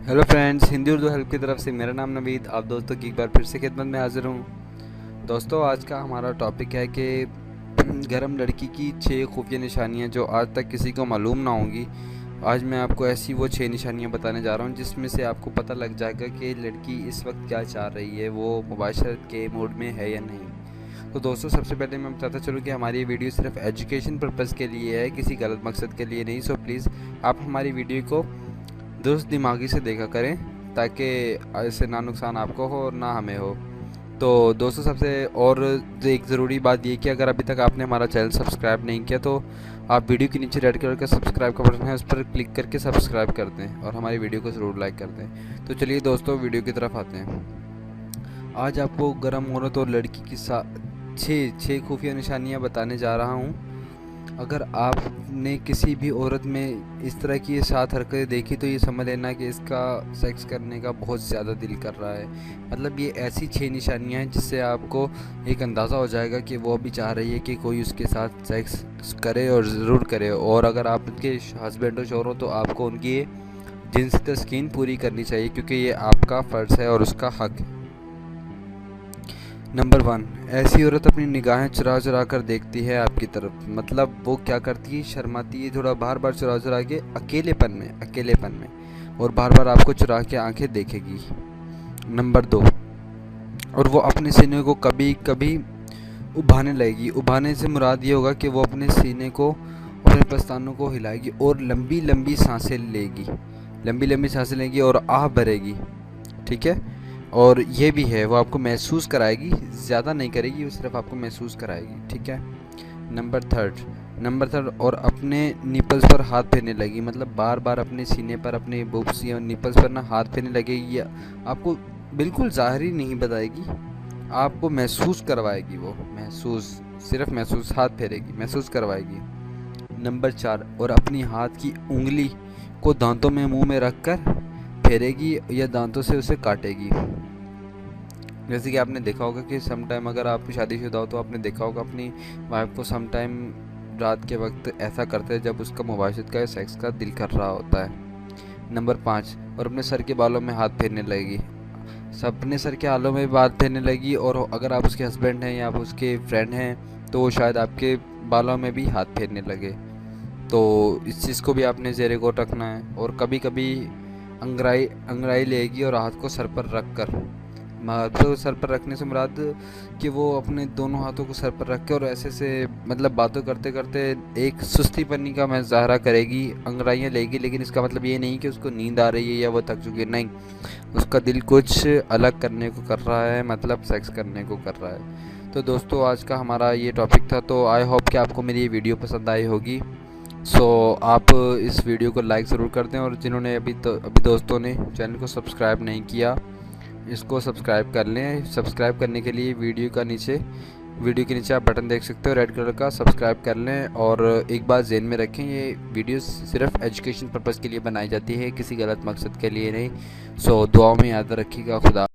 Hello friends, Hindi Urdu help की तरफ से मेरा नाम नवीद, आप दोस्तों की एक बार फिर से खिदमत में हाजिर हूँ। दोस्तों, आज का हमारा टॉपिक है कि गरम लड़की की 6 खुफिया निशानियाँ जो आज तक किसी को मालूम ना होंगी। आज मैं आपको ऐसी वो 6 निशानियाँ बताने जा रहा हूँ जिसमें से आपको पता लग जाएगा कि लड़की इस वक्त क्या चाह रही है, वो मुबाशरत के मूड में है या नहीं। तो दोस्तों, सबसे पहले मैं बताता चलूँ कि हमारी ये वीडियो सिर्फ एजुकेशन पर्पज़ के लिए है, किसी गलत मकसद के लिए नहीं। सो प्लीज़ आप हमारी वीडियो को दुरुस्त दिमागी से देखा करें ताकि इससे ना नुकसान आपको हो और ना हमें हो। तो दोस्तों, सबसे और एक ज़रूरी बात ये कि अगर अभी तक आपने हमारा चैनल सब्सक्राइब नहीं किया तो आप वीडियो के नीचे रेड कलर का सब्सक्राइब का बटन है, उस पर क्लिक करके सब्सक्राइब कर दें और हमारी वीडियो को ज़रूर लाइक कर दें। तो चलिए दोस्तों, वीडियो की तरफ आते हैं। आज आपको गर्म औरत और लड़की की छः खुफिया निशानियाँ बताने जा रहा हूँ। अगर आपने किसी भी औरत में इस तरह की सात हरकतें देखी तो ये समझ लेना कि इसका सेक्स करने का बहुत ज़्यादा दिल कर रहा है। मतलब ये ऐसी 6 निशानियां हैं जिससे आपको एक अंदाज़ा हो जाएगा कि वो भी चाह रही है कि कोई उसके साथ सेक्स करे और ज़रूर करे। और अगर आप उनके हस्बैंड और शौहर हो तो आपको उनकी ये जिन्स तस्कीन पूरी करनी चाहिए, क्योंकि ये आपका फ़र्ज़ है और उसका हक़ है। नंबर 1, ऐसी औरत अपनी निगाहें चुरा चुरा कर देखती है आपकी तरफ। मतलब वो क्या करती है, शर्माती है थोड़ा, बार बार चुरा चुरा के अकेलेपन में और बार बार आपको चुरा के आंखें देखेगी। नंबर 2, और वो अपने सीने को कभी कभी उभाने लगेगी। उभाने से मुराद ये होगा कि वो अपने सीने को, अपने पस्तानों को हिलाएगी और लंबी लंबी सांसें लेगी और आह भरेगी। ठीक है। और ये भी है, वो आपको महसूस कराएगी, ज़्यादा नहीं करेगी, वो सिर्फ आपको महसूस कराएगी। ठीक है। नंबर थर्ड, और अपने निपल्स पर हाथ फेरने लगी। मतलब बार बार अपने सीने पर, अपने बुक्स या निपल्स पर ना हाथ फेरने लगेगी। या आपको बिल्कुल ज़ाहिरी नहीं बताएगी, आपको महसूस करवाएगी। वो सिर्फ महसूस हाथ फेरेगी, महसूस करवाएगी। नंबर 4, और अपनी हाथ की उंगली को दांतों में मुंह में रखकर फेरेगी या दांतों से उसे काटेगी। जैसे कि आपने देखा होगा कि सम टाइम, अगर आप शादीशुदा हो तो आपने देखा होगा अपनी वाइफ को सम टाइम रात के वक्त ऐसा करते हैं जब उसका मुबाशरत का या सेक्स का दिल कर रहा होता है। नंबर 5, और अपने सर के बालों में हाथ फेरने लगेगी। अपने सर के बालों में हाथ फेरने लगी, और अगर आप उसके हस्बैंड हैं या आप उसके फ्रेंड हैं तो वो शायद आपके बालों में भी हाथ फेरने लगे। तो इस चीज़ को भी आपने ज़ेरे गौर रखना है। और कभी कभी अंगड़ाई लेगी और हाथ को सर पर रख कर, तो सर पर रखने से मुराद कि वो अपने दोनों हाथों को सर पर रख के और ऐसे से मतलब बातों करते करते एक सुस्ती पन्नी का मुजाहरा करेगी, अंगड़ाइयाँ लेगी। लेकिन इसका मतलब ये नहीं कि उसको नींद आ रही है या वो थक चुकी है, नहीं, उसका दिल कुछ अलग करने को कर रहा है, मतलब सेक्स करने को कर रहा है। तो दोस्तों, आज का हमारा ये टॉपिक था। तो आई होप कि आपको मेरी ये वीडियो पसंद आई होगी। आप इस वीडियो को लाइक ज़रूर कर दें, और जिन्होंने अभी दोस्तों ने चैनल को सब्सक्राइब नहीं किया, इसको सब्सक्राइब कर लें। सब्सक्राइब करने के लिए वीडियो के नीचे आप बटन देख सकते हो रेड कलर का, सब्सक्राइब कर लें। और एक बात ज़हन में रखें, ये वीडियो सिर्फ एजुकेशन पर्पज़ के लिए बनाई जाती है, किसी गलत मकसद के लिए नहीं। दुआओं में याद रखिएगा। खुदा।